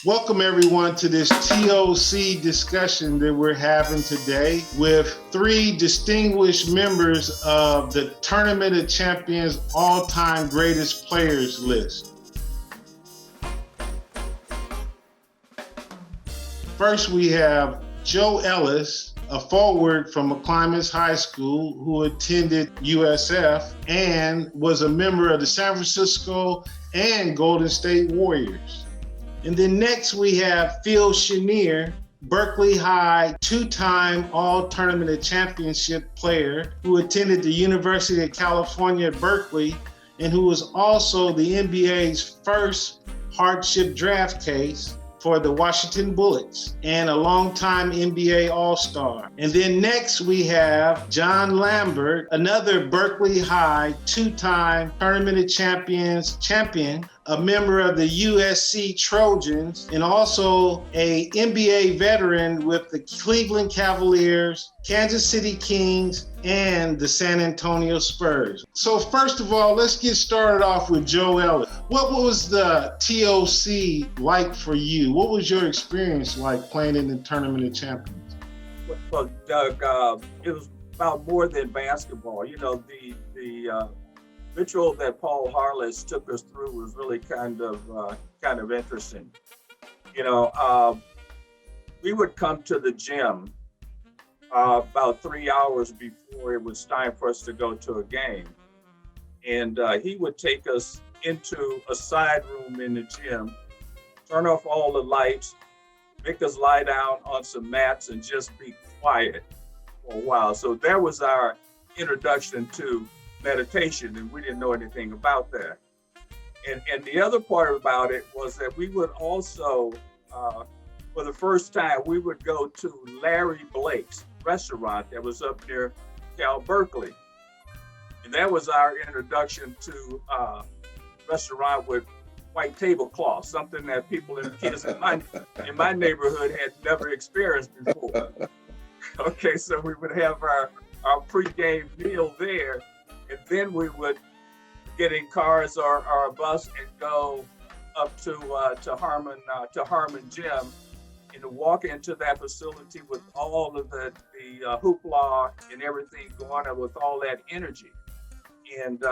Welcome everyone to this TOC discussion that we're having today with three distinguished members of the Tournament of Champions all-time greatest players list. First, we have Joe Ellis, a forward from McClymonds High School who attended USF and was a member of the San Francisco and Golden State Warriors. And then next we have Phil Chenier, Berkeley High, two-time All-Tournament of Championship player who attended the University of California at Berkeley and who was also the NBA's first hardship draft case for the Washington Bullets and a longtime NBA All-Star. And then next we have John Lambert, another Berkeley High two-time Tournament of Champions champion, a member of the USC Trojans, and also a NBA veteran with the Cleveland Cavaliers, Kansas City Kings, and the San Antonio Spurs. So first of all, let's get started off with Joe Ellis. What was the TOC like for you? What was your experience like playing in the Tournament of Champions? Well, Doug, it was about more than basketball. You know, the ritual that Paul Harless took us through was really kind of interesting. You know, we would come to the gym about 3 hours before it was time for us to go to a game. And he would take us into a side room in the gym, turn off all the lights, make us lie down on some mats and just be quiet for a while. So that was our introduction to meditation, and we didn't know anything about that. And the other part about it was that we would also, for the first time, we would go to Larry Blake's restaurant that was up near Cal Berkeley. And that was our introduction to a restaurant with white tablecloths, something that people and kids in my neighborhood had never experienced before. Okay, so we would have our pre-game meal there, and then we would get in cars or a bus and go up to Harmon Gym and to walk into that facility with all of the hoopla and everything going on with all that energy. And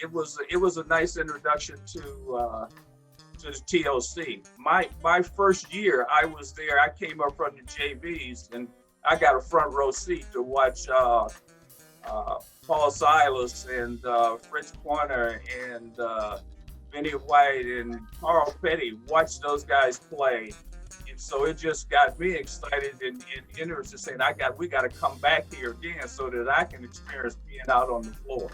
it was a nice introduction to the TOC. My first year I was there, I came up from the JVs and I got a front row seat to watch Paul Silas and Fritz Pointer and Benny White and Carl Petty, watch those guys play. And so it just got me excited and interested, saying we got to come back here again so that I can experience being out on the floor.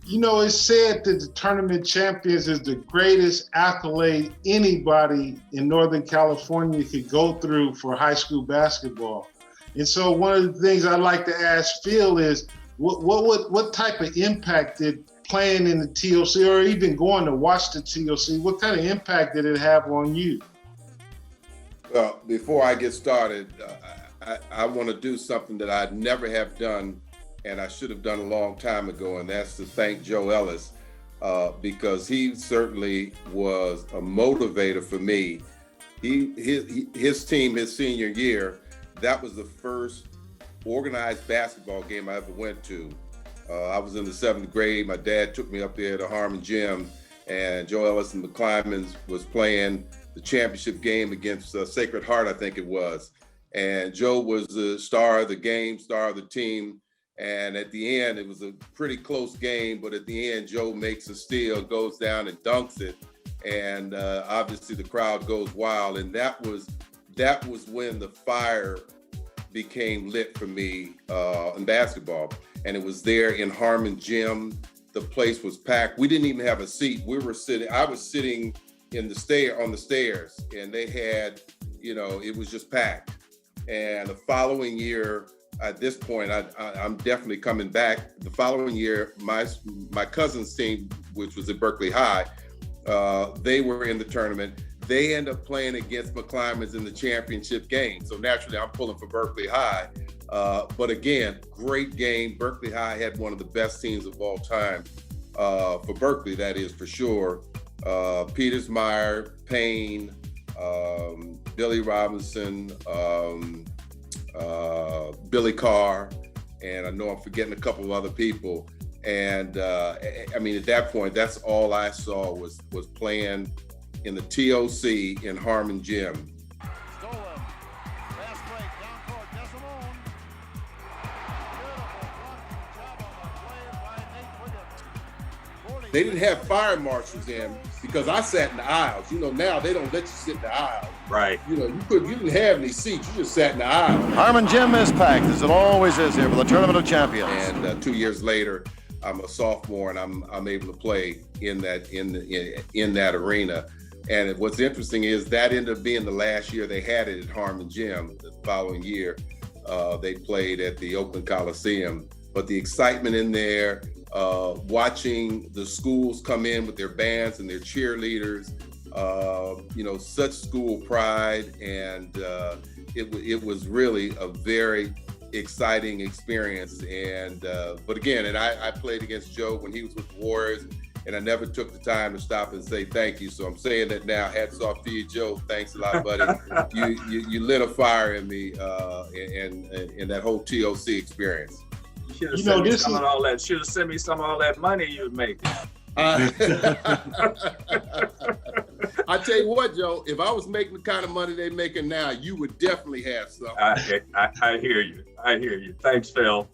You know, it's said that the Tournament Champions is the greatest accolade anybody in Northern California could go through for high school basketball. And so one of the things I'd like to ask Phil is, what type of impact did playing in the TOC or even going to watch the TOC, what kind of impact did it have on you? Well, before I get started, I want to do something that I'd never have done and I should have done a long time ago, and that's to thank Joe Ellis because he certainly was a motivator for me. His team, his senior year, that was the first organized basketball game I ever went to. I was in the 7th grade. My dad took me up there to Harmon Gym, and Joe Ellis and McClymonds was playing the championship game against Sacred Heart, I think it was. And Joe was the star of the game, star of the team. And at the end, it was a pretty close game, but at the end, Joe makes a steal, goes down and dunks it. And obviously the crowd goes wild. And that was when the fire became lit for me in basketball. And it was there in Harmon Gym. The place was packed. We didn't even have a seat. I was sitting on the stairs, and they had, it was just packed. And the following year, at this point, I'm definitely coming back. The following year, my cousin's team, which was at Berkeley High, they were in the tournament. They end up playing against McClymonds in the championship game. So naturally, I'm pulling for Berkeley High. But again, great game. Berkeley High had one of the best teams of all time for Berkeley, that is for sure. Petersmeyer, Payne, Billy Robinson, Billy Carr, and I know I'm forgetting a couple of other people. And I mean, at that point, that's all I saw was playing in the TOC in Harmon Gym. They didn't have fire marshals in because I sat in the aisles. You know, now they don't let you sit in the aisle. Right. You know, you didn't have any seats. You just sat in the aisle. Harmon Gym is packed, as it always is here for the Tournament of Champions. And 2 years later, I'm a sophomore, and I'm able to play in that arena. And what's interesting is that ended up being the last year they had it at Harmon Gym. The following year, they played at the Oakland Coliseum. But the excitement in there, watching the schools come in with their bands and their cheerleaders, you know, such school pride, and it was really a very exciting experience. And but again, and I played against Joe when he was with the Warriors, and I never took the time to stop and say thank you. So I'm saying that now. Hats off to you, Joe. Thanks a lot, buddy. you lit a fire in me in that whole TOC experience. Should have sent me some of all that. Should have sent me some of all that money you'd make. I tell you what, Joe. If I was making the kind of money they're making now, you would definitely have some. I hear you. I hear you. Thanks, Phil.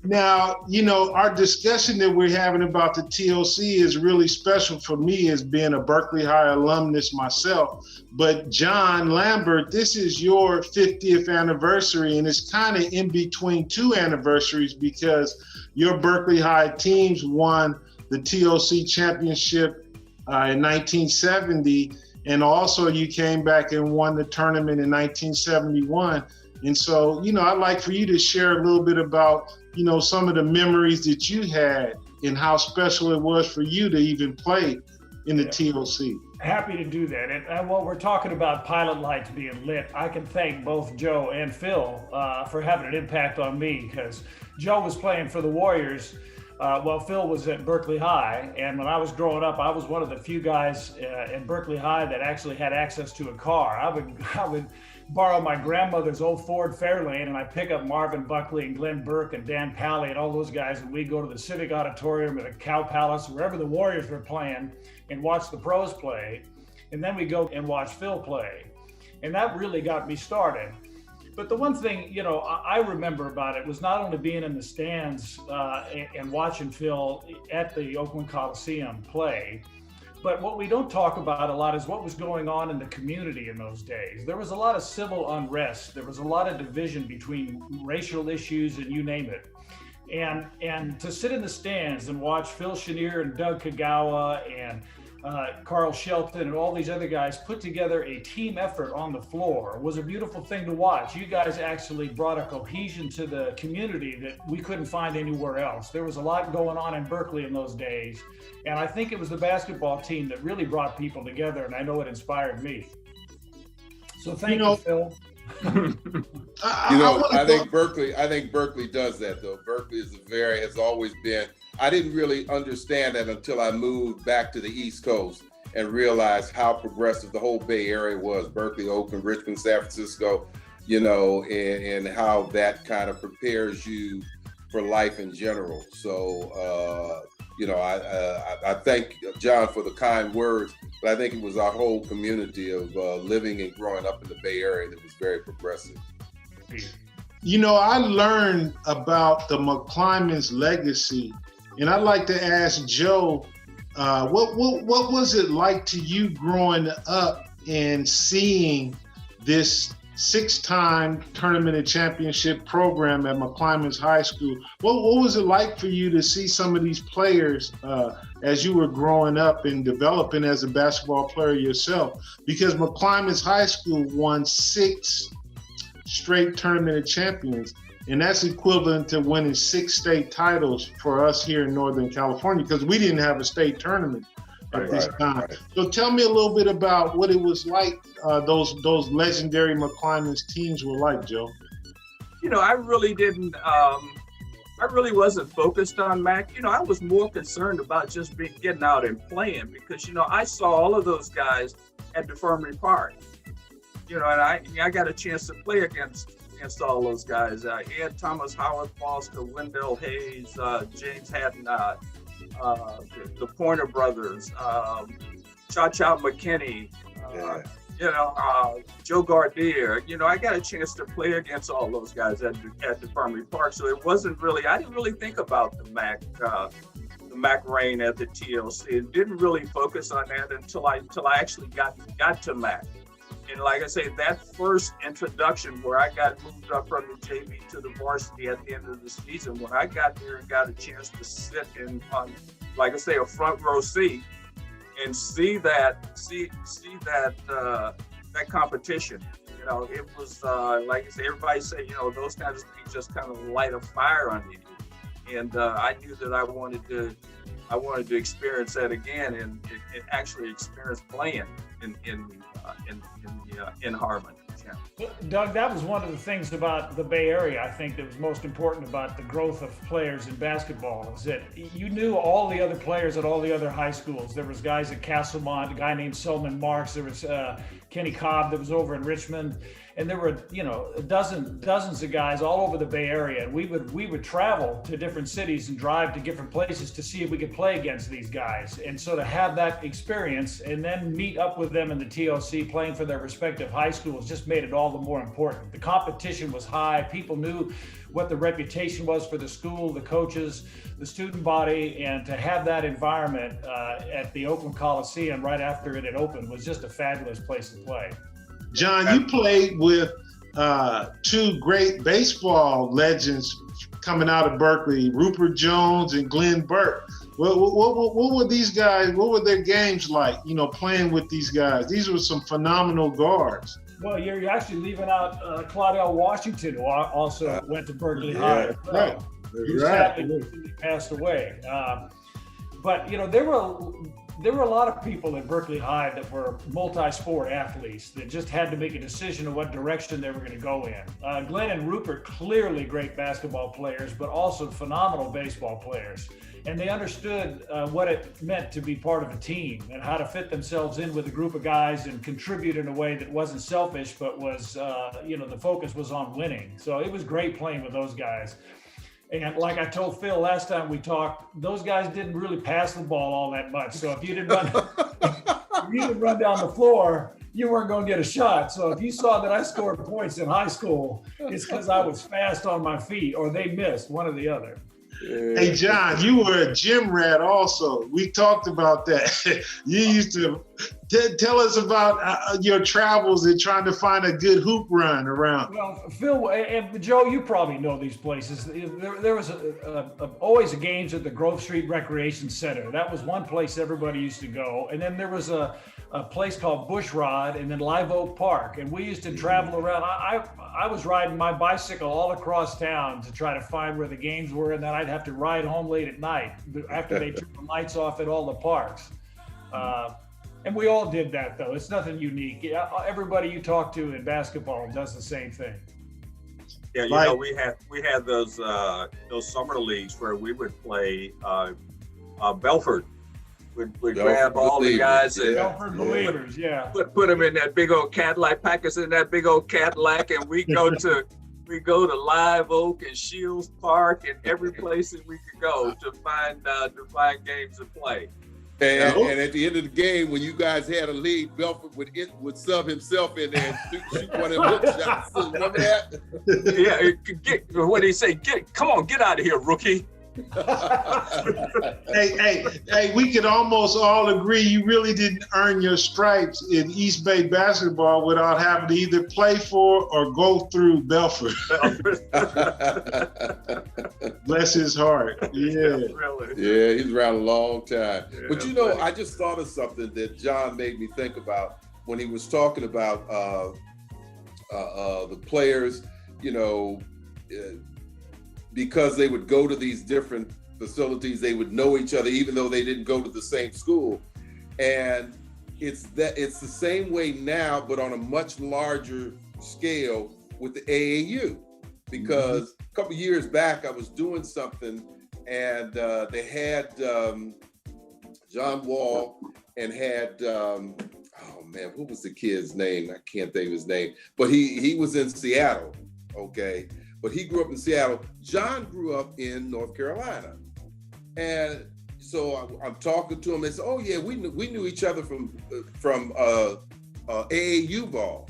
Now, you know, our discussion that we're having about the TOC is really special for me as being a Berkeley High alumnus myself. But John Lambert, this is your 50th anniversary, and it's kind of in between two anniversaries because your Berkeley High teams won the TOC championship in 1970, and also you came back and won the tournament in 1971. And so, you know, I'd like for you to share a little bit about, you know, some of the memories that you had and how special it was for you to even play in the TOC. Happy to do that. And while we're talking about pilot lights being lit, I can thank both Joe and Phil for having an impact on me, because Joe was playing for the Warriors while Phil was at Berkeley High. And when I was growing up, I was one of the few guys at Berkeley High that actually had access to a car. I would borrow my grandmother's old Ford Fairlane, and I'd pick up Marvin Buckley and Glenn Burke and Dan Pally and all those guys, and we'd go to the Civic Auditorium at the Cow Palace, wherever the Warriors were playing, and watch the pros play. And then we'd go and watch Phil play. And that really got me started. But the one thing, you know, I remember about it was not only being in the stands and watching Phil at the Oakland Coliseum play, but what we don't talk about a lot is what was going on in the community in those days. There was a lot of civil unrest. There was a lot of division between racial issues and you name it. And to sit in the stands and watch Phil Chenier and Doug Kagawa and Carl Shelton and all these other guys put together a team effort on the floor was a beautiful thing to watch. You guys actually brought a cohesion to the community that we couldn't find anywhere else. There was a lot going on in Berkeley in those days. And I think it was the basketball team that really brought people together, and I know it inspired me. So thank you, Phil. I think Berkeley does that, though. Berkeley has always been. I didn't really understand that until I moved back to the East Coast and realized how progressive the whole Bay Area was. Berkeley, Oakland, Richmond, San Francisco, you know, and how that kind of prepares you for life in general. So, you know, I thank John for the kind words, but I think it was our whole community of living and growing up in the Bay Area that was very progressive. You know, I learned about the McClymonds legacy, and I'd like to ask Joe, what was it like to you growing up and seeing this 6-time tournament of championship program at McClymonds High School? What was it like for you to see some of these players as you were growing up and developing as a basketball player yourself? Because McClymonds High School won 6 straight tournament of champions, and that's equivalent to winning 6 state titles for us here in Northern California, because we didn't have a state tournament at this time. Right. So tell me a little bit about what it was like, those legendary McClymonds teams were like, Joe. You know, I really wasn't focused on Mac. You know, I was more concerned about just getting out and playing, because, you know, I saw all of those guys at Defirmary Park. and I got a chance to play against all those guys. Ed Thomas, Howard Foster, Wendell Hayes, James Hatton, the Pointer Brothers, Cha-Cha McKinney, Joe Gardere. I got a chance to play against all those guys at the Farmley Park. So it wasn't really, I didn't really think about the MAC reign at the TOC. It didn't really focus on that until I actually got to MAC. And like I say, that first introduction where I got moved up from the JV to the varsity at the end of the season, when I got there and got a chance to sit on, like I say, a front row seat and see that competition. It was like I say, everybody say, those kinds of things just kind of light a fire under you. And I knew that I wanted to experience that again and actually experience playing in Harmon. Yeah. Doug, that was one of the things about the Bay Area, I think, that was most important about the growth of players in basketball, is that you knew all the other players at all the other high schools. There was guys at Castlemont, a guy named Solomon Marks, there was Kenny Cobb that was over in Richmond, and there were, dozens of guys all over the Bay Area. And we would travel to different cities and drive to different places to see if we could play against these guys. And so to have that experience and then meet up with them in the TOC playing for their respective high schools just made it all the more important. The competition was high. People knew what the reputation was for the school, the coaches, the student body, and to have that environment at the Oakland Coliseum right after it had opened was just a fabulous place to play. John, you played with two great baseball legends coming out of Berkeley, Rupert Jones and Glenn Burke. What were these guys, what were their games like, playing with these guys? These were some phenomenal guards. Well, you're actually leaving out Claudell Washington, who also went to Berkeley High. Right. Who sadly recently passed away. But there were a lot of people at Berkeley High that were multi-sport athletes that just had to make a decision of what direction they were going to go in. Glenn and Rupert, clearly great basketball players, but also phenomenal baseball players. And they understood what it meant to be part of a team and how to fit themselves in with a group of guys and contribute in a way that wasn't selfish, but was, the focus was on winning. So it was great playing with those guys. And like I told Phil last time we talked, those guys didn't really pass the ball all that much. So if you didn't run down the floor, you weren't going to get a shot. So if you saw that I scored points in high school, it's because I was fast on my feet or they missed, one or the other. Hey, John, you were a gym rat also. We talked about that. You used to tell us about your travels and trying to find a good hoop run around. Well, Phil and Joe, you probably know these places. There was always games at the Grove Street Recreation Center. That was one place everybody used to go. And then there was a place called Bushrod and then Live Oak Park. And we used to travel around. I was riding my bicycle all across town to try to find where the games were. And then I'd have to ride home late at night after they turned the lights off at all the parks. And we all did that, though. It's nothing unique. Everybody you talk to in basketball does the same thing. Yeah, we had those summer leagues where we would play Belford. We'd grab all the guys and Belford Believers, put them in that big old Cadillac, pack us in that big old Cadillac, and we go to Live Oak and Shields Park and every place that we could go to find games to play. And at the end of the game, when you guys had a lead, Belford would sub himself in there and shoot one of them hook shots. Remember that? Yeah, what did he say? Come on, get out of here, rookie. Hey, we could almost all agree you really didn't earn your stripes in East Bay basketball without having to either play for or go through Belford. Bless his heart. Yeah. Really. Yeah, he's around a long time. Yeah, but I just thought of something that John made me think about when he was talking about the players, because they would go to these different facilities, they would know each other, even though they didn't go to the same school. And it's the same way now, but on a much larger scale with the AAU. Because a couple of years back, I was doing something and they had John Wall and had, man, what was the kid's name? I can't think of his name, but he was in Seattle, okay? But he grew up in Seattle. John grew up in North Carolina. And so I'm talking to him. They said, oh yeah, we knew each other from AAU ball.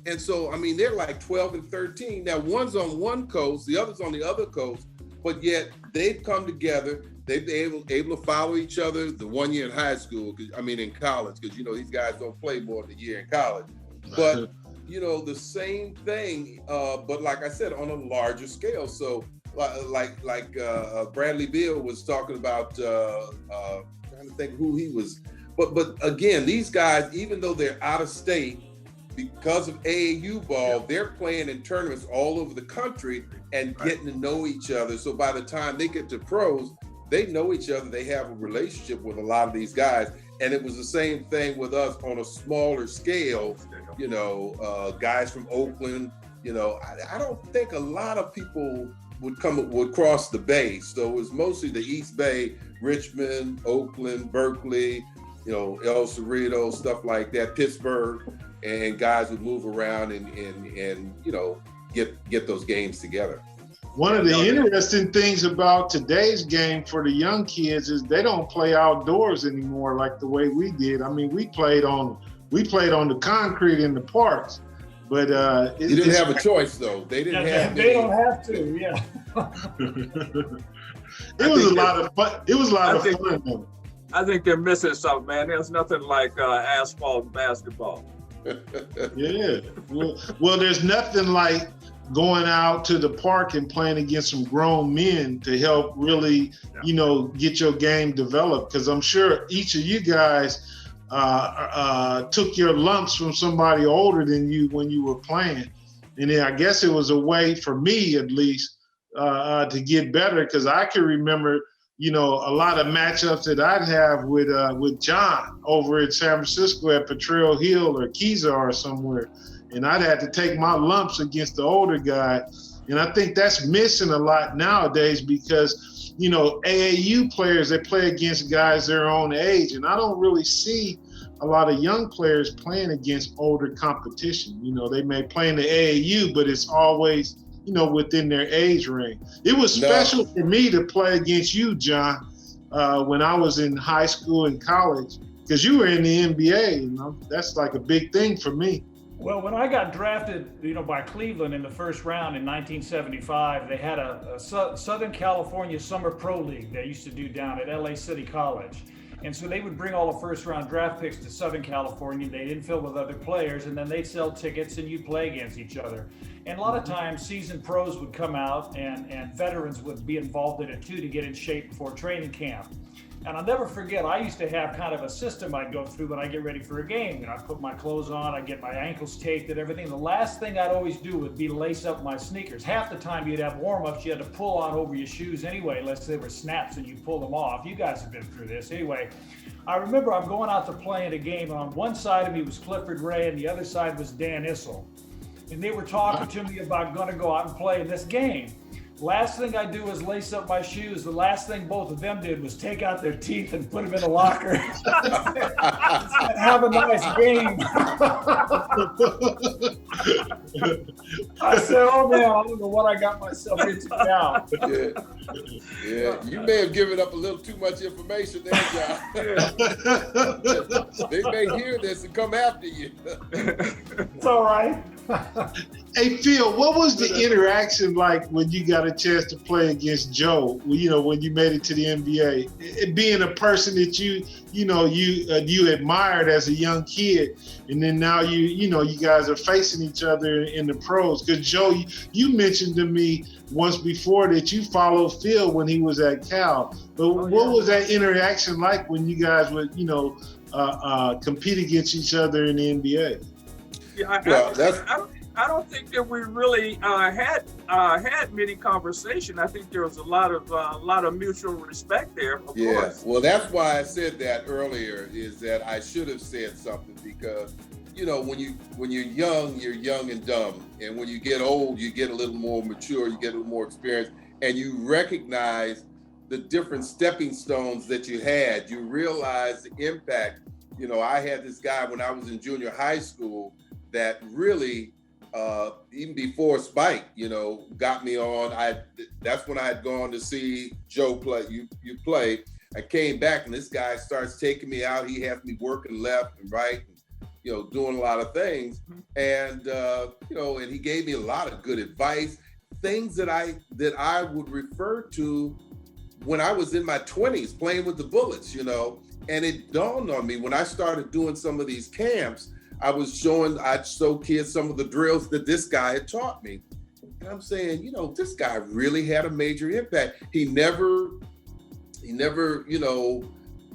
And so, I mean, they're like 12 and 13. Now, one's on one coast, the other's on the other coast, but yet they've come together. They've been able to follow each other the 1 year in high school, in college, because, these guys don't play more than a year in college. But, the same thing, but like I said, on a larger scale. So like Bradley Beal was talking about, trying to think who he was. But again, these guys, even though they're out of state, because of AAU ball, they're playing in tournaments all over the country and getting to know each other. So by the time they get to pros, they know each other. They have a relationship with a lot of these guys. And it was the same thing with us on a smaller scale, guys from Oakland. I don't think a lot of people would cross the bay. So it was mostly the East Bay, Richmond, Oakland, Berkeley, El Cerrito, stuff like that, Pittsburgh. And guys would move around and get those games together. One of the interesting things about today's game for the young kids is they don't play outdoors anymore like the way we did. I mean, we played on the concrete in the parks, but you didn't have a choice though. They didn't have. They don't have to. Yeah. It was a lot of fun. It was a lot of fun though. I think they're missing something, man. There's nothing like asphalt basketball. Yeah. Well, there's nothing like going out to the park and playing against some grown men to help really, get your game developed. Because I'm sure each of you guys took your lumps from somebody older than you when you were playing. And then I guess it was a way for me, at least, to get better. Because I can remember, a lot of matchups that I'd have with John over in San Francisco at Potrero Hill or Kezar or somewhere. And I'd have to take my lumps against the older guy. And I think that's missing a lot nowadays because, AAU players, they play against guys their own age. And I don't really see a lot of young players playing against older competition. They may play in the AAU, but it's always, within their age range. It was special for me to play against you, John, when I was in high school and college, because you were in the NBA. That's like a big thing for me. Well, when I got drafted, by Cleveland in the first round in 1975, they had a Southern California Summer Pro League they used to do down at LA City College. And so they would bring all the first round draft picks to Southern California. They didn't fill with other players, and then they'd sell tickets and you'd play against each other. And a lot of times seasoned pros would come out and veterans would be involved in it too to get in shape before training camp. And I'll never forget, I used to have kind of a system I'd go through when I get ready for a game. I'd put my clothes on, I'd get my ankles taped and everything. The last thing I'd always do would be lace up my sneakers. Half the time you'd have warm-ups, you had to pull on over your shoes anyway, unless they were snaps and you pull them off. You guys have been through this. Anyway, I remember I'm going out to play in a game, and on one side of me was Clifford Ray and the other side was Dan Issel. And they were talking to me about going to go out and play in this game. Last thing I do was lace up my shoes. The last thing both of them did was take out their teeth and put them in the locker. Have a nice game. I said, oh man, I don't know what I got myself into now. Yeah. You may have given up a little too much information there, John. They may hear this and come after you. It's all right. Hey, Phil, what was the interaction like when you got a chance to play against Joe, when you made it to the NBA? It being a person that you admired as a young kid, and then now you guys are facing each other in the pros. Because Joe, you mentioned to me once before that you followed Phil when he was at Cal. But what was that interaction like when you guys would, compete against each other in the NBA? Yeah, I don't think that we really had many conversation. I think there was a lot of mutual respect there. Of course. Well, that's why I said that earlier. Is that I should have said something because when you're young and dumb, and when you get old, you get a little more mature, you get a little more experience, and you recognize the different stepping stones that you had. You realize the impact I had this guy when I was in junior high school that really, even before Spike, got me on. That's when I had gone to see Joe play. You play. I came back and this guy starts taking me out. He has me working left and right, and, doing a lot of things. And and he gave me a lot of good advice, things that I would refer to when I was in my 20s playing with the Bullets, and it dawned on me when I started doing some of these camps, I'd show kids some of the drills that this guy had taught me. And I'm saying, this guy really had a major impact. He never,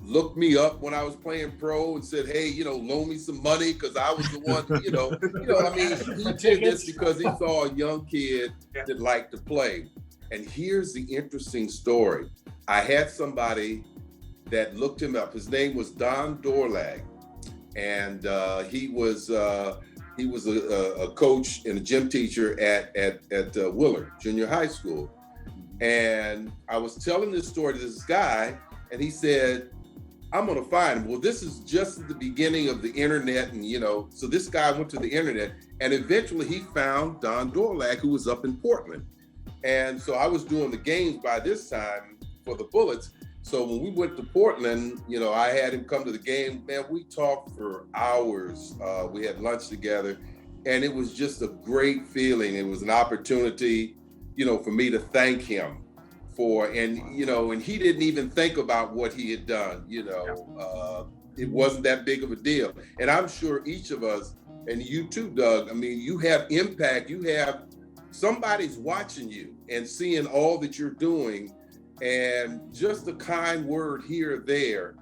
looked me up when I was playing pro and said, hey, loan me some money because I was the one, he did this because he saw a young kid that liked to play. And here's the interesting story. I had somebody that looked him up. His name was Don Dorlag. And he was a coach and a gym teacher at Willard Junior High School. And I was telling this story to this guy, and he said, I'm gonna find him. Well, this is just at the beginning of the internet, and so this guy went to the internet, and eventually he found Don Dorlag, who was up in Portland. And so I was doing the games by this time for the Bullets. So when we went to Portland, I had him come to the game. Man, we talked for hours. We had lunch together, and it was just a great feeling. It was an opportunity, for me to thank him and he didn't even think about what he had done. It wasn't that big of a deal. And I'm sure each of us, and you too, Doug, you have impact. You have somebody's watching you and seeing all that you're doing. And just a kind word here or there,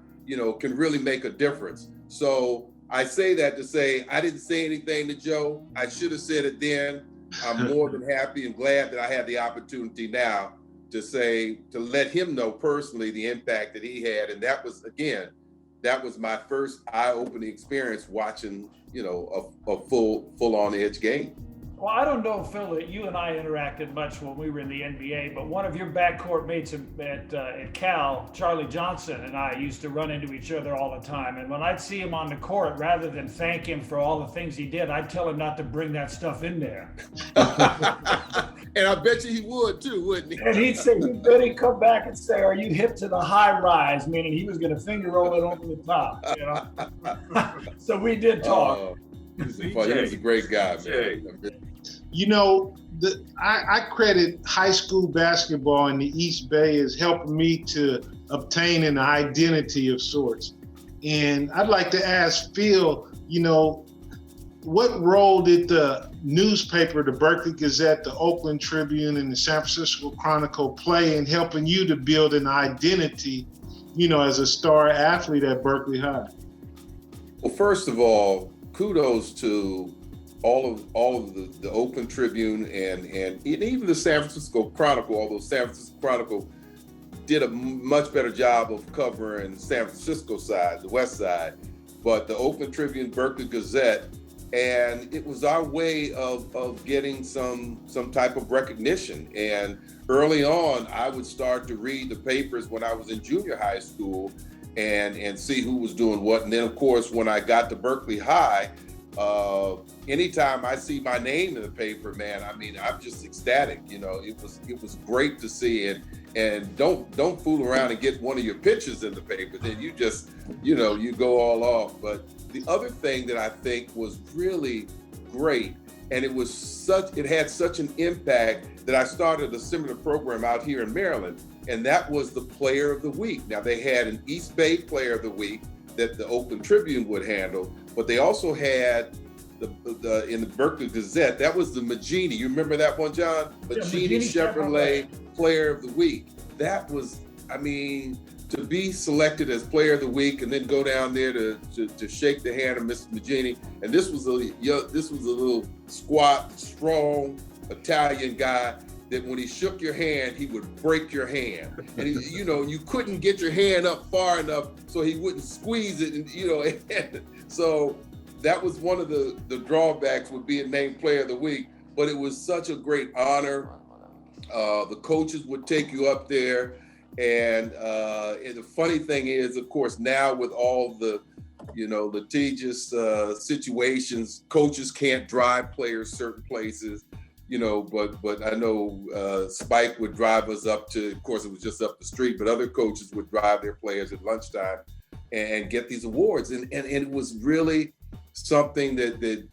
can really make a difference. So I say that to say, I didn't say anything to Joe. I should have said it then. I'm more than happy and glad that I had the opportunity now to let him know personally the impact that he had. And that was my first eye-opening experience watching, a full-on edge game. Well, I don't know, Phil, that you and I interacted much when we were in the NBA, but one of your backcourt mates at Cal, Charlie Johnson, and I used to run into each other all the time. And when I'd see him on the court, rather than thank him for all the things he did, I'd tell him not to bring that stuff in there. And I bet you he would too, wouldn't he? And he'd come back and say, are you hip to the high rise? Meaning he was going to finger roll it over the top, So we did talk. He was a great guy, man. I credit high school basketball in the East Bay as helping me to obtain an identity of sorts. And I'd like to ask Phil, what role did the newspaper, the Berkeley Gazette, the Oakland Tribune, and the San Francisco Chronicle play in helping you to build an identity, as a star athlete at Berkeley High? Well, first of all, kudos to all of the Oakland Tribune and even the San Francisco Chronicle, although San Francisco Chronicle did a much better job of covering the San Francisco side, the west side, but the Oakland Tribune, Berkeley Gazette, and it was our way of getting some type of recognition. And early on, I would start to read the papers when I was in junior high school and see who was doing what. And then, of course, when I got to Berkeley High, anytime I see my name in the paper, man, I'm just ecstatic. It was great to see it. And don't fool around and get one of your pictures in the paper. Then you just, you go all off. But the other thing that I think was really great, and it had such an impact that I started a similar program out here in Maryland, and that was the Player of the Week. Now, they had an East Bay Player of the Week that the Oakland Tribune would handle, but they also had in the Berkeley Gazette, that was the Magini. You remember that one, John? Magini Chevrolet Player of the Week. That was, to be selected as Player of the Week and then go down there to shake the hand of Mr. Magini. And this was a little squat, strong Italian guy that when he shook your hand, he would break your hand. And you couldn't get your hand up far enough so he wouldn't squeeze it. And so that was one of the drawbacks with being named Player of the Week. But it was such a great honor. The coaches would take you up there. And the funny thing is, of course, now with all the litigious situations. Coaches can't drive players certain places, but I know Spike would drive us up to, of course it was just up the street, but other coaches would drive their players at lunchtime and get these awards. And it was really something that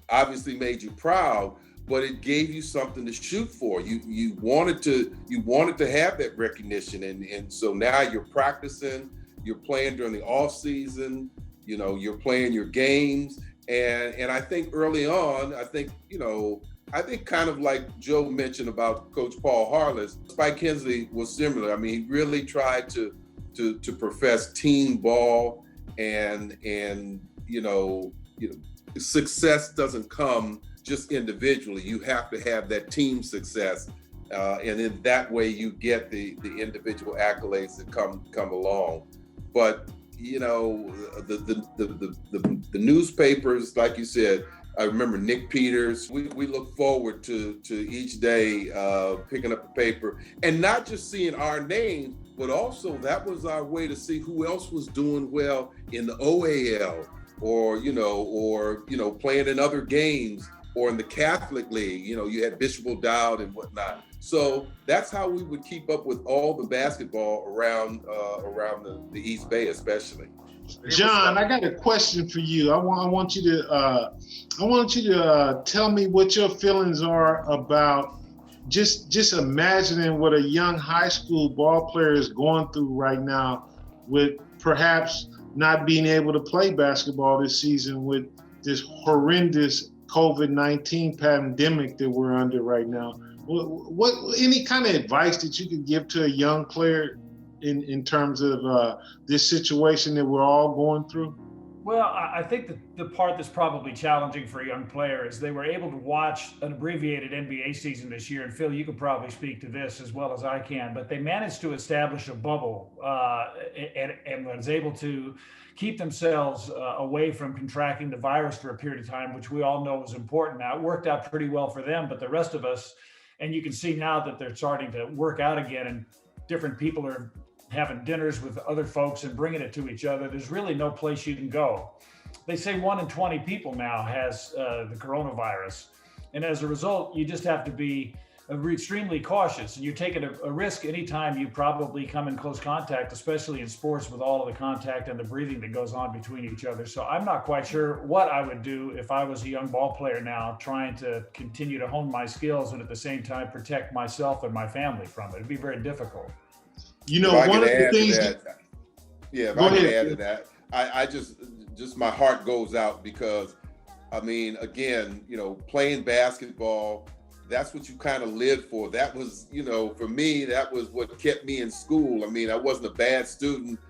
obviously made you proud, but it gave you something to shoot for. You wanted to have that recognition. And so now you're practicing, you're playing during the off season, you're playing your games. And I think early on, I think kind of like Joe mentioned about Coach Paul Harless, Spike Hensley was similar. I mean, he really tried to profess team ball and success doesn't come just individually. You have to have that team success. And in that way you get the individual accolades that come along. But the newspapers, like you said, I remember Nick Peters. We look forward to each day picking up a paper and not just seeing our names, but also that was our way to see who else was doing well in the OAL or playing in other games or in the Catholic League. You had Bishop O'Dowd and whatnot. So that's how we would keep up with all the basketball around the East Bay, especially. John, I got a question for you. I want you to tell me what your feelings are about just imagining what a young high school ball player is going through right now, with perhaps not being able to play basketball this season with this horrendous COVID-19 pandemic that we're under right now. What any kind of advice that you could give to a young player in terms of this situation that we're all going through? Well, I think that the part that's probably challenging for a young player is they were able to watch an abbreviated NBA season this year. And Phil, you could probably speak to this as well as I can, but they managed to establish a bubble and was able to keep themselves away from contracting the virus for a period of time, which we all know is important. Now, it worked out pretty well for them, but the rest of us, and you can see now that they're starting to work out again and different people are having dinners with other folks and bringing it to each other. There's really no place you can go. They say 1 in 20 people now has the coronavirus. And as a result, you just have to be extremely cautious. And you're taking a risk anytime you probably come in close contact, especially in sports with all of the contact and the breathing that goes on between each other. So I'm not quite sure what I would do if I was a young ball player now, trying to continue to hone my skills and at the same time protect myself and my family from it. It'd be very difficult. One of the things if I can add to that, I just my heart goes out because, I mean, again, playing basketball, that's what you kind of lived for. That was, for me, that was what kept me in school. I mean, I wasn't a bad student,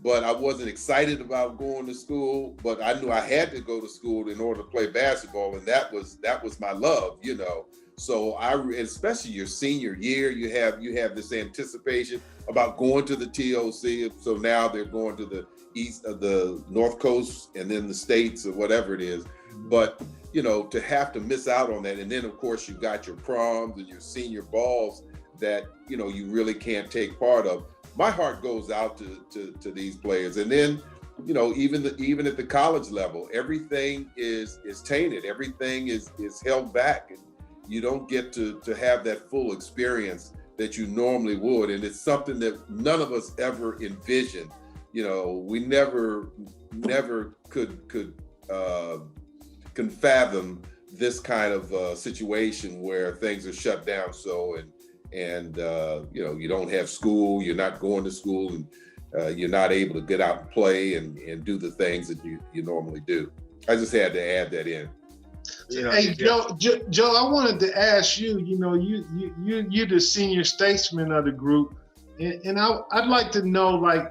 but I wasn't excited about going to school, but I knew I had to go to school in order to play basketball. And that was my love, So especially your senior year, you have this anticipation about going to the TOC. So now they're going to the east of the North Coast and then the States or whatever it is. But, to have to miss out on that. And then of course you got your proms and your senior balls that, you really can't take part of. My heart goes out to these players. And then, even at the college level, everything is tainted. Everything is held back. And you don't get to have that full experience that you normally would. And it's something that none of us ever envisioned. We never could fathom this kind of situation where things are shut down. And you don't have school, you're not going to school, and you're not able to get out and play and do the things that you normally do. I just had to add that in. Hey, Joe, I wanted to ask you, you're the senior statesman of the group, and I'd like to know,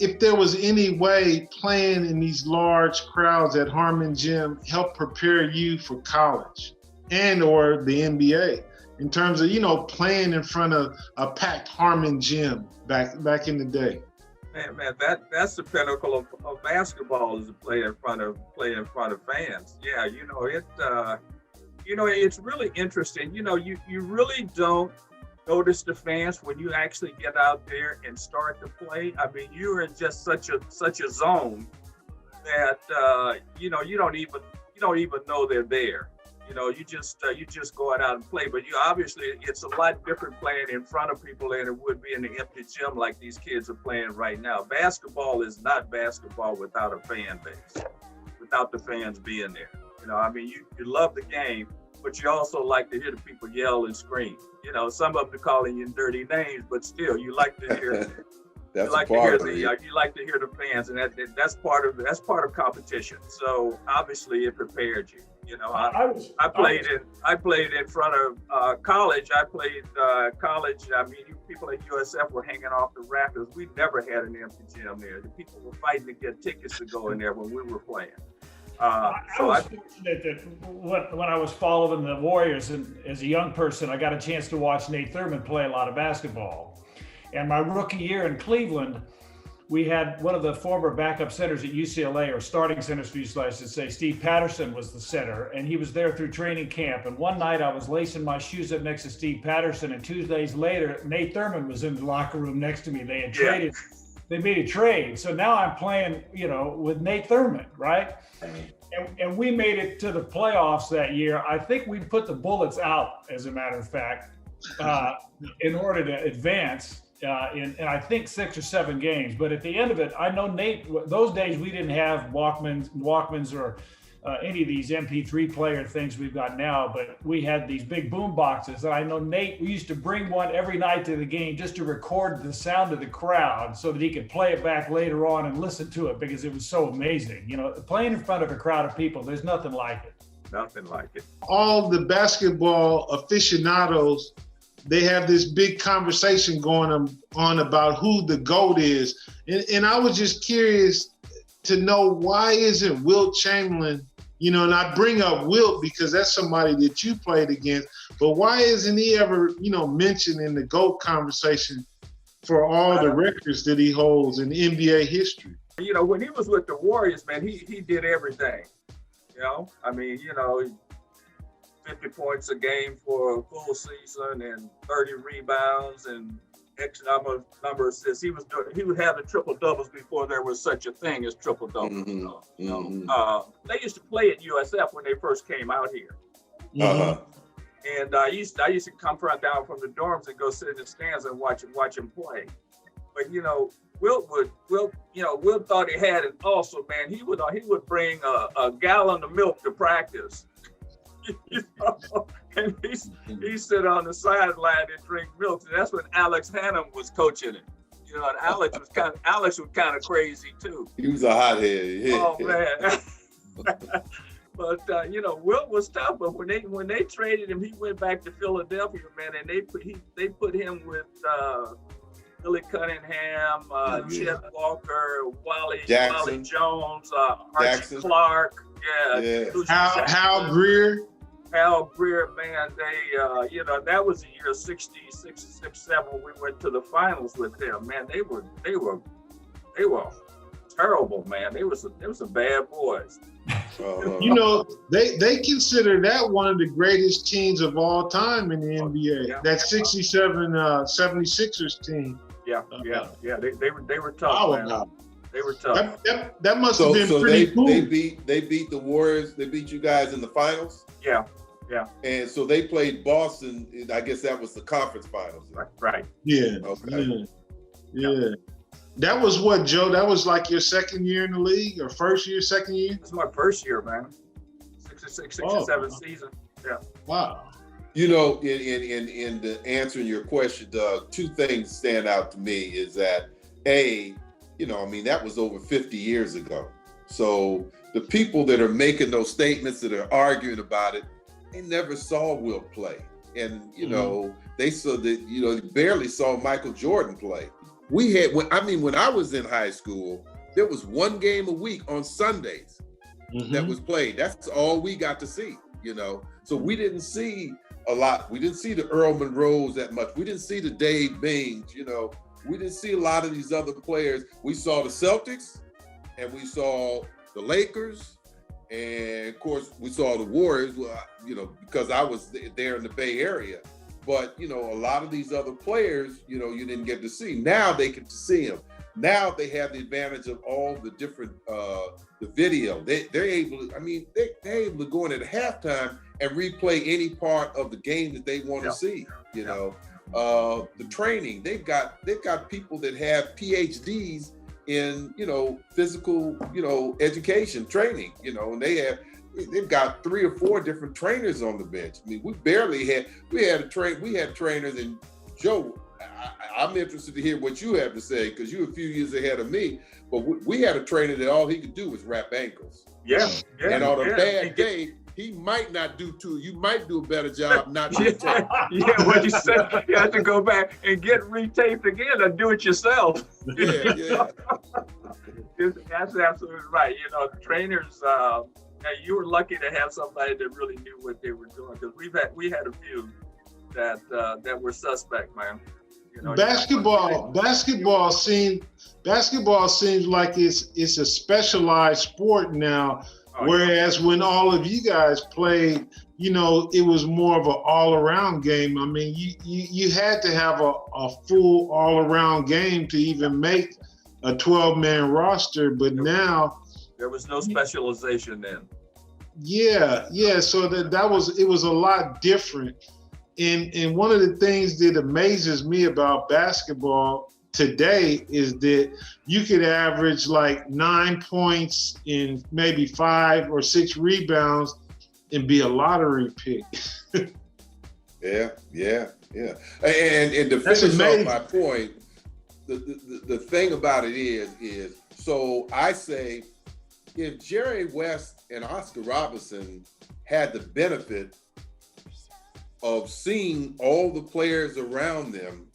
if there was any way playing in these large crowds at Harmon Gym helped prepare you for college and or the NBA, in terms of, playing in front of a packed Harmon Gym back in the day. Man, that's the pinnacle of basketball, is to play in front of fans. Yeah, it's really interesting. You really don't notice the fans when you actually get out there and start to play. I mean, you're in just such a zone that you don't even know they're there. You just go out and play. But obviously it's a lot different playing in front of people than it would be in the empty gym like these kids are playing right now. Basketball is not basketball without a fan base, without the fans being there. You love the game, but you also like to hear the people yell and scream. Some of them are calling you dirty names, but still, you like to hear. That's you like to hear you like to hear the fans, and that's part of competition. So obviously, it prepared you. I played in front of college. I played college. People at USF were hanging off the rafters. We never had an empty gym there. The people were fighting to get tickets to go in there when we were playing. I was fortunate that when I was following the Warriors, and as a young person, I got a chance to watch Nate Thurmond play a lot of basketball. And my rookie year in Cleveland, we had one of the former backup centers at UCLA, or starting centers for UCLA, I should say, Steve Patterson was the center, and he was there through training camp. And one night I was lacing my shoes up next to Steve Patterson, and 2 days later, Nate Thurmond was in the locker room next to me. They had traded. They made a trade. So now I'm playing, with Nate Thurmond, right? And we made it to the playoffs that year. I think we put the Bullets out, as a matter of fact, in order to advance. In I think 6 or 7 games, but at the end of it, I know Nate. Those days we didn't have Walkmans or any of these MP3 player things we've got now, but we had these big boom boxes. And I know Nate. We used to bring one every night to the game just to record the sound of the crowd, so that he could play it back later on and listen to it, because it was so amazing. Playing in front of a crowd of people, there's nothing like it. Nothing like it. All the basketball aficionados, they have this big conversation going on about who the GOAT is. And I was just curious to know, why isn't Wilt Chamberlain, and I bring up Wilt because that's somebody that you played against, but why isn't he ever, mentioned in the GOAT conversation for all the records that he holds in NBA history? When he was with the Warriors, man, he did everything. 50 points a game for a full season and 30 rebounds and X number of assists. He would have the triple doubles before there was such a thing as triple doubles. They used to play at USF when they first came out here. And I used to come down from the dorms and go sit in the stands and watch him play. But Wilt thought he had it also, man. He would bring a gallon of milk to practice. And he sit on the sideline and drink milk. And that's when Alex Hannum was coaching it. And Alex was kind of crazy too. He was a hothead. Yeah. Oh man. But Wilt was tough. But when they traded him, he went back to Philadelphia, man, and they put him with Billy Cunningham, Chet Walker, Wally Jones, Archie Clark. Hal Greer. Hal Greer, man, they, that was the year 67 we went to the finals with them. Man, they were terrible, man. They were some bad boys. They consider that one of the greatest teams of all time in the NBA. Yeah. That 67 76ers team. Yeah. They were tough, man. They were tough. That must have been pretty cool. They beat the Warriors. They beat you guys in the finals. Yeah. And so they played Boston. I guess that was the conference finals. Right. Yeah. Okay. Yeah. That was what, Joe? That was like your second year in the league, or first year, second year? This is my first year, man. 67 season. Yeah. Wow. In the answering your question, Doug, 2 things stand out to me is that that was over 50 years ago. So the people that are making those statements, that are arguing about it, they never saw Wilt play. And, they saw that, barely saw Michael Jordan play. We had, when I was in high school, there was 1 game a week on Sundays that was played. That's all we got to see, So we didn't see a lot. We didn't see the Earl Monroes that much. We didn't see the Dave Bings, We didn't see a lot of these other players. We saw the Celtics, and we saw the Lakers, and of course we saw the Warriors, because I was there in the Bay Area. But, a lot of these other players, you didn't get to see. Now they get to see them. Now they have the advantage of all the different the video. They're able to, I mean, they're able to go in at halftime and replay any part of the game that they want to see. You know, the training, they've got people that have PhDs in, you know, physical, you know, education training, you know, and they've got 3 or 4 different trainers on the bench. I mean, we had trainers, and Joe, I'm interested to hear what you have to say, because you're a few years ahead of me, but we had a trainer that all he could do was wrap ankles. And on a bad day, he might not do you might do a better job not retaping. What you said, you have to go back and get retaped again or do it yourself. That's absolutely right. You know, trainers, you were lucky to have somebody that really knew what they were doing, because we had a few that were suspect, man. You know, basketball seems like it's a specialized sport now. Whereas when all of you guys played, you know, it was more of an all-around game. I mean, you had to have a full all-around game to even make a 12-man roster. But now there was no specialization then. Yeah. So it was a lot different. And one of the things that amazes me about basketball today is that you could average like 9 points and maybe 5 or 6 rebounds and be a lottery pick. Yeah. And to finish off my point, the thing about it is, so I say, if Jerry West and Oscar Robertson had the benefit of seeing all the players around them,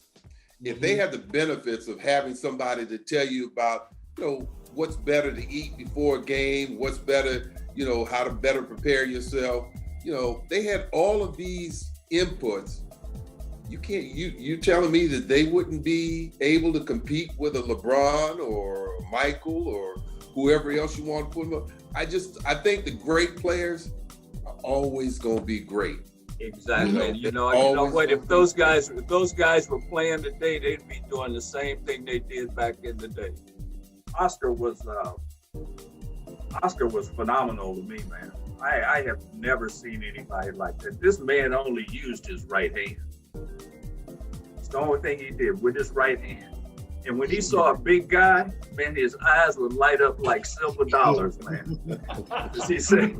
if they had the benefits of having somebody to tell you about, you know, what's better to eat before a game, what's better, you know, how to better prepare yourself, you know, they had all of these inputs. You telling me that they wouldn't be able to compete with a LeBron or a Michael or whoever else you want to put them up? I think the great players are always going to be great. Exactly. You know what? If those guys were playing today, they'd be doing the same thing they did back in the day. Oscar was phenomenal to me, man. I have never seen anybody like that. This man only used his right hand. It's the only thing he did with his right hand. And when he saw a big guy, man, his eyes would light up like silver dollars, man. As he said.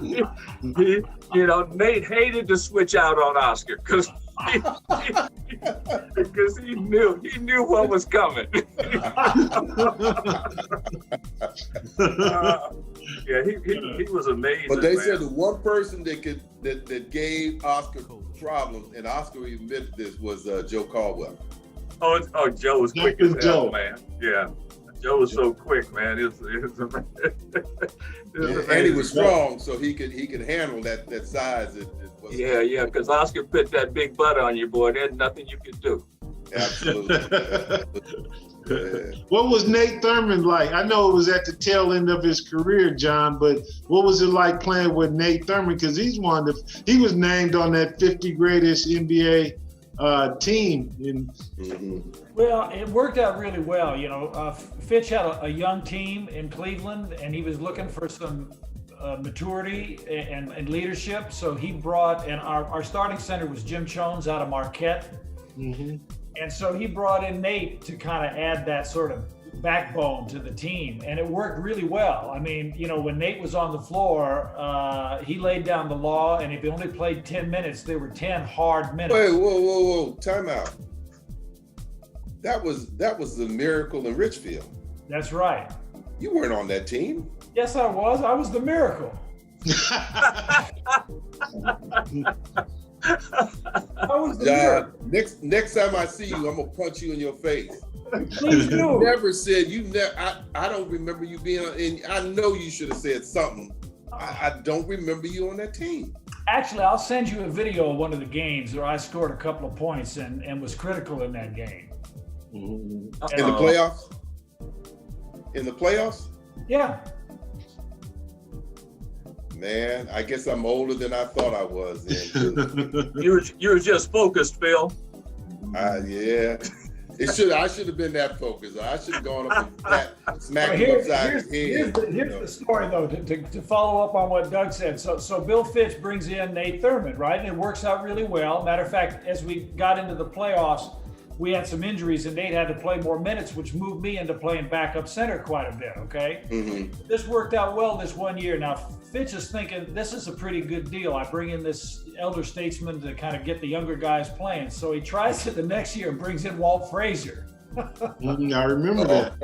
You know, Nate hated to switch out on Oscar because he knew what was coming. He was amazing. But they said the one person that gave Oscar problems, and Oscar admitted this, was Joe Caldwell. Oh, Joe was quick as hell, man. Yeah. Joe was so quick, man. And he was strong, so he could handle that size. Yeah, because Oscar put that big butt on you, boy. There's nothing you could do. Absolutely. What was Nate Thurman like? I know it was at the tail end of his career, John, but what was it like playing with Nate Thurman? Because he was named on that 50 greatest NBA team. Well, it worked out really well. You know, Fitch had a young team in Cleveland, and he was looking for some maturity and leadership. So he brought, and our starting center was Jim Jones out of Marquette. And so he brought in Nate to kind of add that sort of backbone to the team, and it worked really well. I mean, you know, when Nate was on the floor, he laid down the law, and if he only played 10 minutes, there were 10 hard minutes. Wait, whoa, time out. That was the Miracle in Richfield. That's right. You weren't on that team. Yes, I was. I was the Miracle. I was the Miracle. Next time I see you, I'm gonna punch you in your face. Please do. You never said I don't remember you being on, and I know you should have said something. I don't remember you on that team. Actually, I'll send you a video of one of the games where I scored a couple of points and was critical in that game. In the playoffs? In the playoffs? Yeah. Man, I guess I'm older than I thought I was then. You were just focused, Phil. Yeah. I should have been that focused. I should have gone up and smacked him upside his head. Here's the story, though, to follow up on what Doug said. So Bill Fitch brings in Nate Thurmond, right? And it works out really well. Matter of fact, as we got into the playoffs, we had some injuries and Nate had to play more minutes, which moved me into playing backup center quite a bit, okay? Mm-hmm. This worked out well this one year. Now, Fitch is thinking, this is a pretty good deal. I bring in this elder statesman to kind of get the younger guys playing. So he tries it the next year and brings in Walt Frazier. I remember that.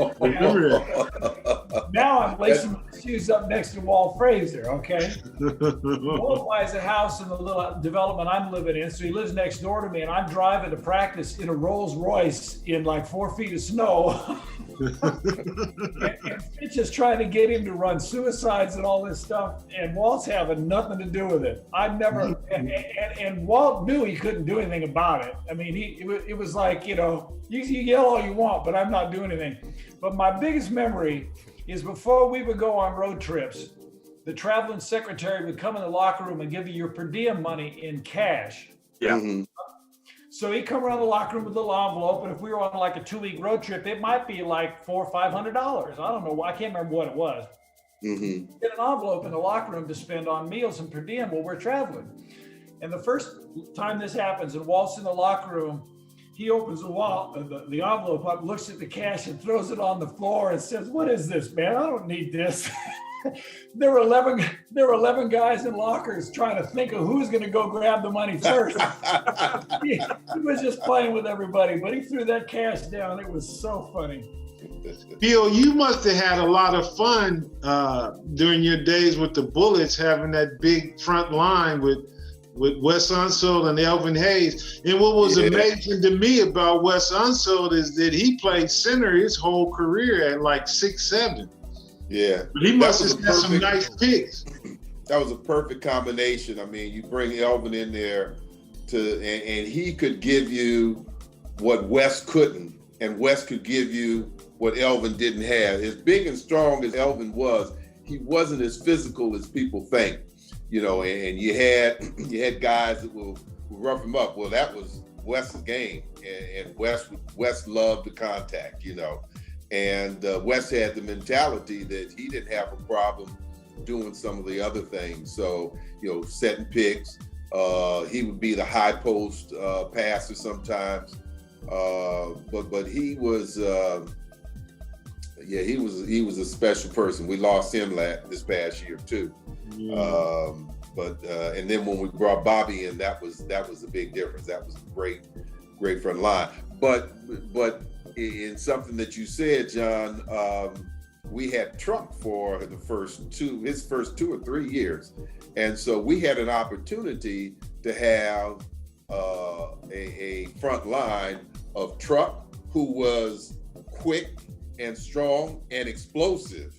Now I'm lacing my shoes up next to Walt Frazier, okay? Walt buys a house in the little development I'm living in, so he lives next door to me, and I'm driving to practice in a Rolls Royce in like 4 feet of snow. and Fitch is trying to get him to run suicides and all this stuff, and Walt's having nothing to do with it. I've never, and Walt knew he couldn't do anything about it. I mean, it was like, you know, you yell all you want, but I'm not doing anything. But my biggest memory is before we would go on road trips, the traveling secretary would come in the locker room and give you your per diem money in cash. Yeah. Mm-hmm. So he'd come around the locker room with a little envelope, and if we were on like a 2-week road trip, it might be like $400 or $500. I don't know. I can't remember what it was. Mm-hmm. Get an envelope in the locker room to spend on meals and per diem while we're traveling. And the first time this happens, and Walt's in the locker room, he opens the envelope up, looks at the cash, and throws it on the floor and says, "What is this, man? I don't need this." There were 11 guys in lockers trying to think of who's going to go grab the money first. he was just playing with everybody, but he threw that cash down. It was so funny. Bill, you must have had a lot of fun during your days with the Bullets, having that big front line with Wes Unseld and Elvin Hayes. And what was amazing to me about Wes Unseld is that he played center his whole career at like 6'7". Yeah. But he must have had some nice picks. That was a perfect combination. I mean, you bring Elvin in there and he could give you what Wes couldn't, and Wes could give you what Elvin didn't have. As big and strong as Elvin was, he wasn't as physical as people think. You know, and you had guys that will rough him up. Well, that was Wes's game, and Wes loved the contact, you know. And Wes had the mentality that he didn't have a problem doing some of the other things. So, you know, setting picks. He would be the high post passer sometimes, but he was, he was a special person. We lost him this past year too. Yeah. And then when we brought Bobby in, that was a big difference. That was a great front line. But in something that you said, John, we had Trump for his first 2 or 3 years, and so we had an opportunity to have a front line of Truck, who was quick and strong and explosive.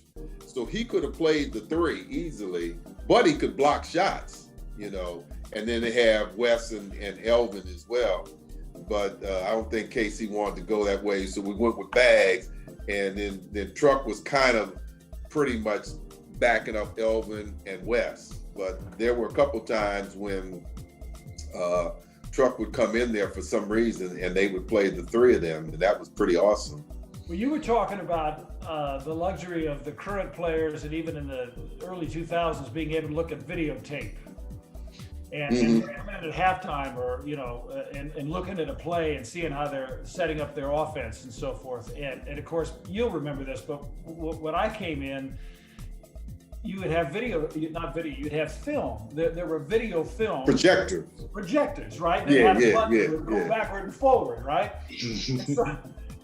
So he could have played the 3 easily, but he could block shots, you know. And then they have Wes and Elvin as well. But I don't think KC wanted to go that way, so we went with Bags. And then Truck was kind of pretty much backing up Elvin and Wes. But there were a couple times when Truck would come in there for some reason, and they would play the 3 of them, and that was pretty awesome. Well, you were talking about the luxury of the current players, and even in the early 2000s, being able to look at videotape and at halftime, or you know, and looking at a play and seeing how they're setting up their offense and so forth. And of course, you'll remember this, but when I came in, you would have you'd have film. There were video film projectors, right? They had a button that would go backward and forward, right?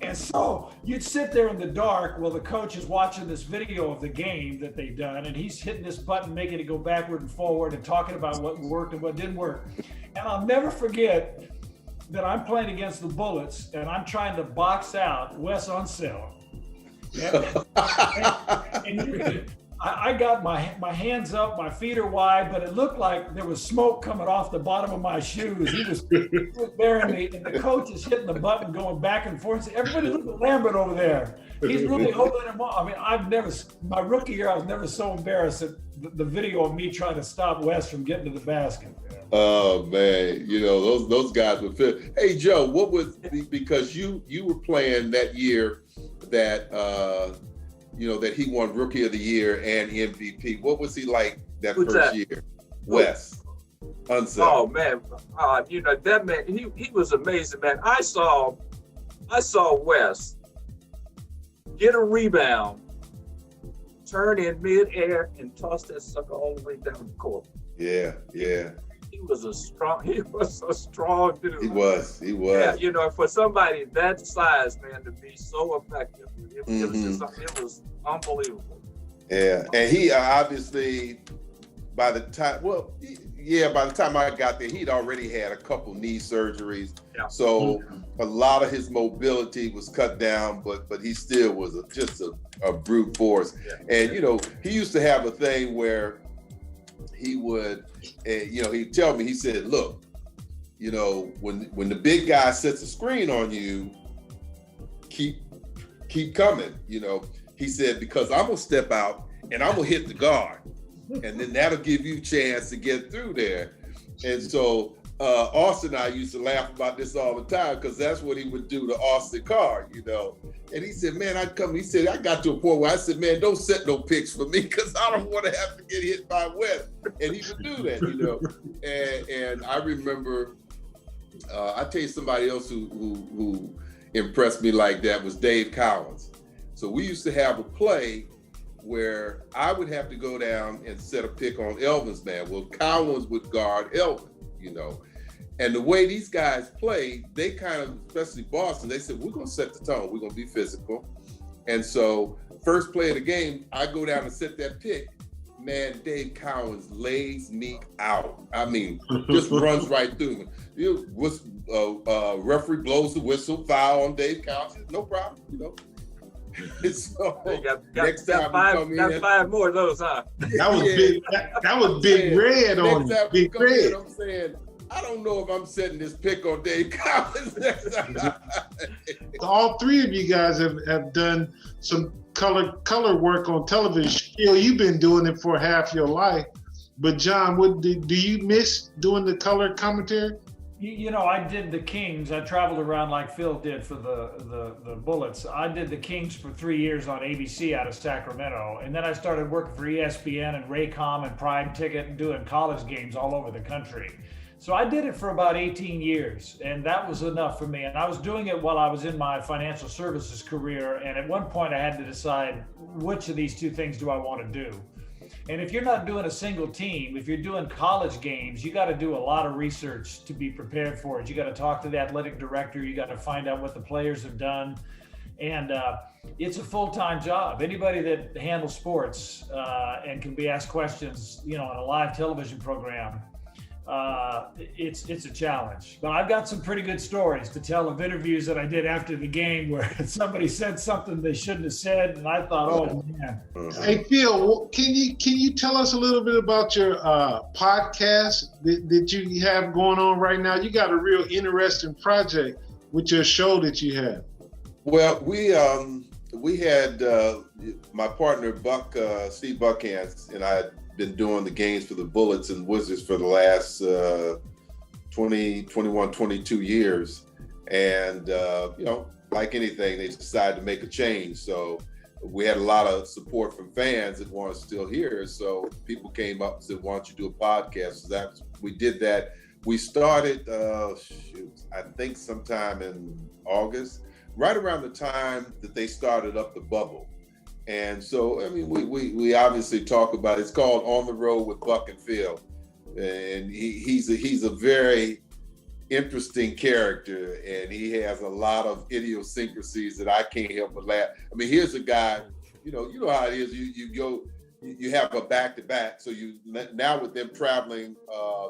And so you'd sit there in the dark while the coach is watching this video of the game that they've done, and he's hitting this button, making it go backward and forward and talking about what worked and what didn't work. And I'll never forget that I'm playing against the Bullets, and I'm trying to box out Wes Unseld. I got my hands up, my feet are wide, but it looked like there was smoke coming off the bottom of my shoes. He was there, and the coach is hitting the button, going back and forth. Everybody look at Lambert over there. He's really holding him off. I mean, my rookie year, I was never so embarrassed at the video of me trying to stop Wes from getting to the basket. Oh man, those guys were fit. Hey Joe, what was because you were playing that year that that he won Rookie of the Year and MVP. What was he like that first year? Wes Unseld. Oh man, that man, he was amazing, man. I saw Wes get a rebound, turn in midair, and toss that sucker all the way down the court. Yeah. He was a strong dude. He was. Yeah, for somebody that size, man, to be so effective, it was unbelievable. Yeah, and he obviously, by the time I got there, he'd already had a couple knee surgeries. Yeah. So a lot of his mobility was cut down, but he still was just a brute force. Yeah. And he used to have a thing where he would, he'd tell me, he said, look, when the big guy sets a screen on you, keep coming, He said, because I'm gonna step out and I'm gonna hit the guard, and then that'll give you a chance to get through there. And so Austin and I used to laugh about this all the time, because that's what he would do to Austin Carr, And he said, man, he said, I got to a point where I said, man, don't set no picks for me, because I don't want to have to get hit by Wes. And he would do that, And I remember, I tell you somebody else who impressed me like that was Dave Cowens. So we used to have a play where I would have to go down and set a pick on Elvin's man. Well, Cowens would guard Elvin, And the way these guys played, they kind of, especially Boston, they said, we're going to set the tone. We're going to be physical. And so first play of the game, I go down and set that pick. Man, Dave Cowens lays me out. I mean, just runs right through me. Referee blows the whistle, foul on Dave Cowens. No problem, So next time got five more of those, huh? That was big. That was Big Red on you. Big Red. I'm saying, I don't know if I'm setting this pick on Dave Collins next time. All three of you guys have done some color work on television. You've been doing it for half your life. But John, do you miss doing the color commentary? I did the Kings. I traveled around like Phil did for the Bullets. I did the Kings for 3 years on ABC out of Sacramento. And then I started working for ESPN and Raycom and Prime Ticket and doing college games all over the country. So I did it for about 18 years, and that was enough for me. And I was doing it while I was in my financial services career. And at one point I had to decide, which of these two things do I want to do? And if you're not doing a single team, if you're doing college games, you got to do a lot of research to be prepared for it. You got to talk to the athletic director. You got to find out what the players have done. And it's a full-time job. Anybody that handles sports and can be asked questions, on a live television program, it's a challenge. But I've got some pretty good stories to tell of interviews that I did after the game where somebody said something they shouldn't have said, and I thought, oh man. Hey Phil, can you tell us a little bit about your podcast that you have going on right now? You got a real interesting project with your show that you have. Well, we had my partner Steve Buckhantz and I been doing the games for the Bullets and Wizards for the last 22 years. And, like anything, they decided to make a change. So we had a lot of support from fans that want us still here. So people came up and said, why don't you do a podcast? So we did that. We started, I think sometime in August, right around the time that they started up the bubble. And so, I mean, we obviously talk about, it's called On the Road with Buck and Phil. And he's a very interesting character, and he has a lot of idiosyncrasies that I can't help but laugh. I mean, here's a guy, you know how it is. You have a back-to-back. So now with them traveling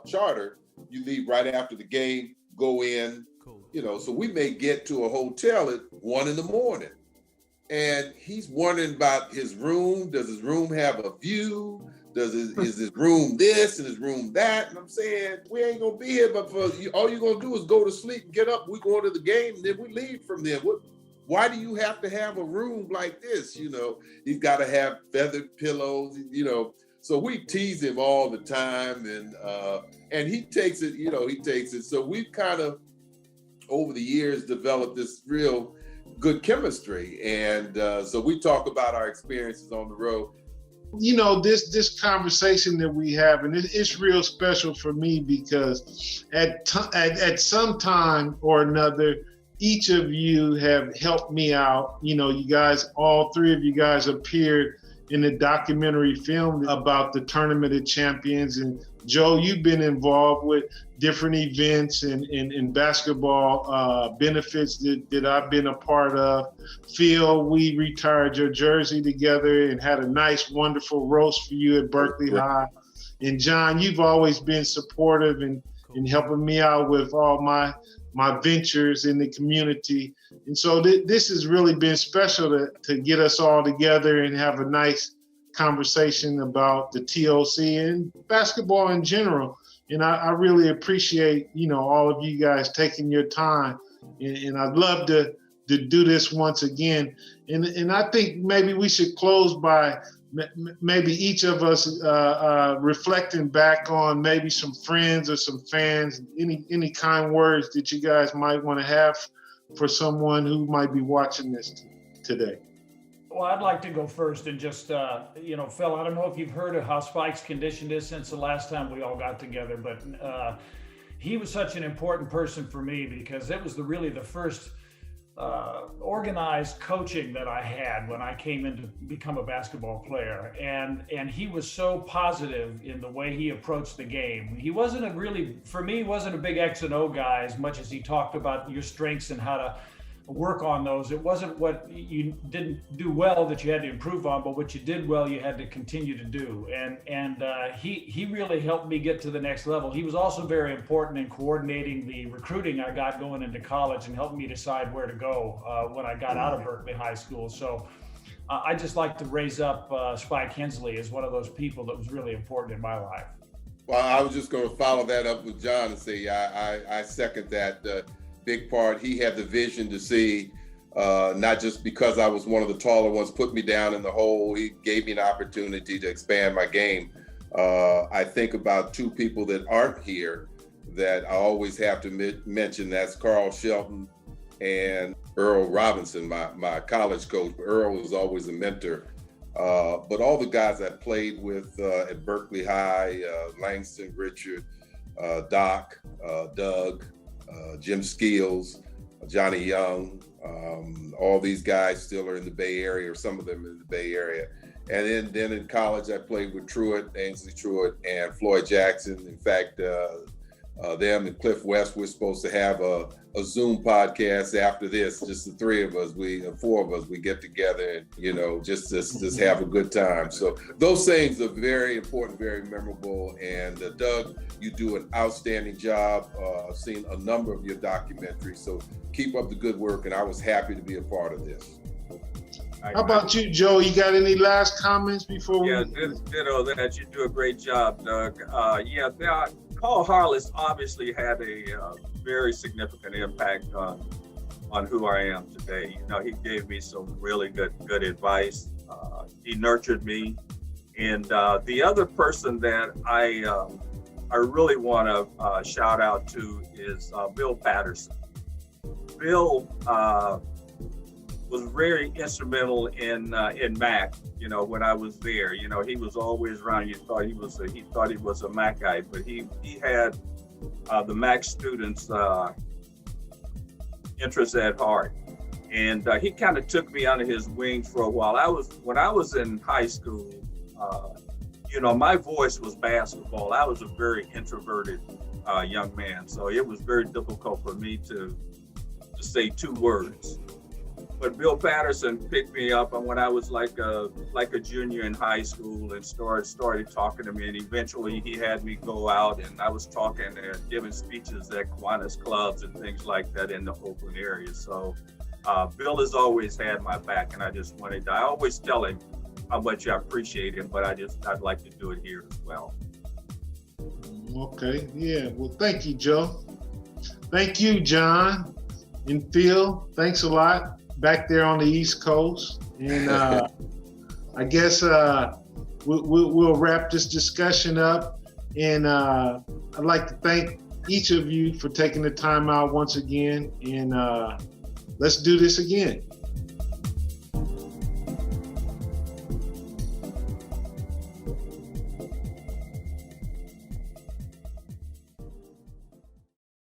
charter, you leave right after the game, go in, so we may get to a hotel at 1 a.m. And he's wondering about his room. Does his room have a view? Is his room this and his room that? And I'm saying, we ain't gonna be here, but all you're gonna do is go to sleep and get up. We go to the game and then we leave from there. Why do you have to have a room like this? He's got to have feathered pillows, So we tease him all the time, and he takes it, he takes it. So we've kind of, over the years, developed this real good chemistry. And so we talk about our experiences on the road. This conversation that we have, and it's real special for me because at some time or another, each of you have helped me out. You guys, all three of you guys appeared in the documentary film about the Tournament of Champions. And Joe, you've been involved with different events and basketball benefits that I've been a part of. Phil, we retired your jersey together and had a nice, wonderful roast for you at Berkeley High. And John, you've always been supportive and helping me out with all my ventures in the community. And so this has really been special to get us all together and have a nice conversation about the TOC and basketball in general. And I really appreciate, all of you guys taking your time. And I'd love to do this once again. And I think maybe we should close by maybe each of us reflecting back on maybe some friends or some fans, any kind words that you guys might want to have for someone who might be watching this today. Well, I'd like to go first and just, Phil, I don't know if you've heard of how Spike's condition is since the last time we all got together, but he was such an important person for me because it was really the first organized coaching that I had when I came in to become a basketball player. And he was so positive in the way he approached the game. He wasn't wasn't a big X and O guy as much as he talked about your strengths and how to work on those. It wasn't what you didn't do well that you had to improve on, but what you did well, you had to continue to do. And he really helped me get to the next level. He was also very important in coordinating the recruiting I got going into college and helped me decide where to go when I got out of Berkeley High School. So I just like to raise up Spike Hensley as one of those people that was really important in my life. Well, I was just going to follow that up with John and say, I second that. Big part. He had the vision to see, not just because I was one of the taller ones, put me down in the hole. He gave me an opportunity to expand my game. I think about two people that aren't here that I always have to mention. That's Carl Shelton and Earl Robinson, my college coach. Earl was always a mentor. But all the guys I played with at Berkeley High, Langston, Richard, Doc, Doug, Jim Skills, Johnny Young, all these guys still are in the Bay Area, or some of them in the Bay Area. And then in college, I played with Ainsley Truitt, and Floyd Jackson. In fact, them and Cliff West, we're supposed to have a Zoom podcast after this, just the three of us, four of us, we get together and, just have a good time. So those things are very important, very memorable. And Doug, you do an outstanding job. I've seen a number of your documentaries, so keep up the good work. And I was happy to be a part of this. How about you, Joe? You got any last comments before we? Yeah, that you do a great job, Doug. Paul Harless obviously had a very significant impact on who I am today. He gave me some really good advice. He nurtured me, and the other person that I really want to shout out to is Bill Patterson. Bill was very instrumental in MAC. When I was there, he was always around. He thought he was a MAC guy, but he had the MAC students' interests at heart, and he kind of took me under his wing for a while. When I was in high school, my voice was basketball. I was a very introverted young man, so it was very difficult for me to say two words. But Bill Patterson picked me up when I was like a junior in high school and started talking to me, and eventually he had me go out, and I was talking and giving speeches at Kiwanis clubs and things like that in the Oakland area. So Bill has always had my back, and I always tell him how much I appreciate him, but I'd like to do it here as well. Okay, yeah. Well, thank you, Joe. Thank you, John and Phil. Thanks a lot back there on the East Coast. And I guess we'll wrap this discussion up. And I'd like to thank each of you for taking the time out once again. And let's do this again.